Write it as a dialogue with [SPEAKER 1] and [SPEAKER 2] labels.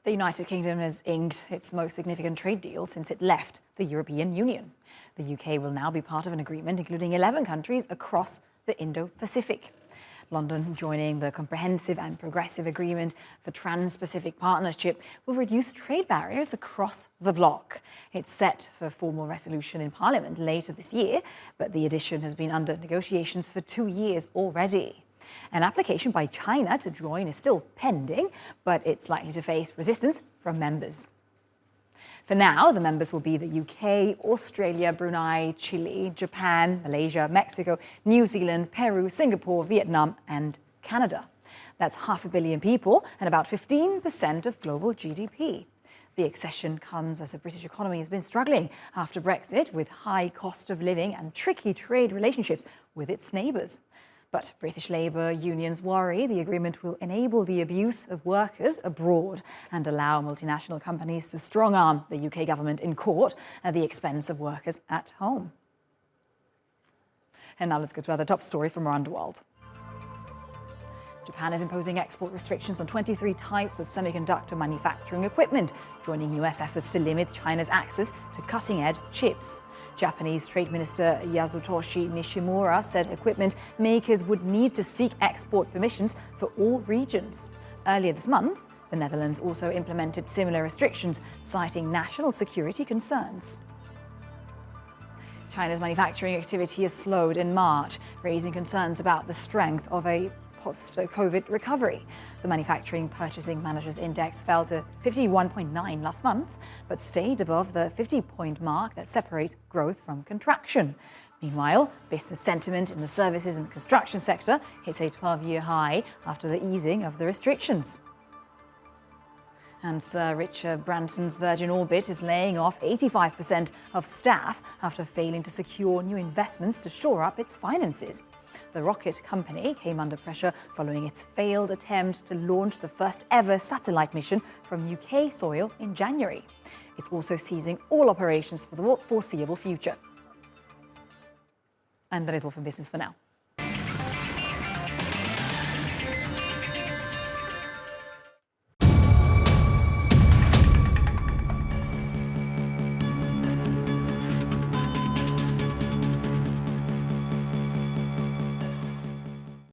[SPEAKER 1] The United Kingdom has inked its most significant trade deal since it left the European Union. The UK will now be part of an agreement including 11 countries across the Indo-Pacific. London joining the Comprehensive and Progressive Agreement for Trans-Pacific Partnership will reduce trade barriers across the bloc. It's set for formal resolution in Parliament later this year, but the addition has been under negotiations for 2 years already. An application by China to join is still pending, but it's likely to face resistance from members. For now, the members will be the UK, Australia, Brunei, Chile, Japan, Malaysia, Mexico, New Zealand, Peru, Singapore, Vietnam and Canada. That's 500 million people and about 15% of global GDP. The accession comes as the British economy has been struggling after Brexit, with high cost of living and tricky trade relationships with its neighbours. But British Labour unions worry the agreement will enable the abuse of workers abroad and allow multinational companies to strong-arm the UK government in court at the expense of workers at home. And now let's go to other top stories from around the world. Japan is imposing export restrictions on 23 types of semiconductor manufacturing equipment, joining US efforts to limit China's access to cutting-edge chips. Japanese Trade Minister Yasutoshi Nishimura said equipment makers would need to seek export permissions for all regions. Earlier this month, the Netherlands also implemented similar restrictions, citing national security concerns. China's manufacturing activity has slowed in March, raising concerns about the strength of a post-COVID recovery. The Manufacturing Purchasing Managers Index fell to 51.9 last month, but stayed above the 50-point mark that separates growth from contraction. Meanwhile, business sentiment in the services and construction sector hits a 12-year high after the easing of the restrictions. And Sir Richard Branson's Virgin Orbit is laying off 85% of staff after failing to secure new investments to shore up its finances. The rocket company came under pressure following its failed attempt to launch the first ever satellite mission from UK soil in January. It's also ceasing all operations for the foreseeable future. And that is all from Business for now.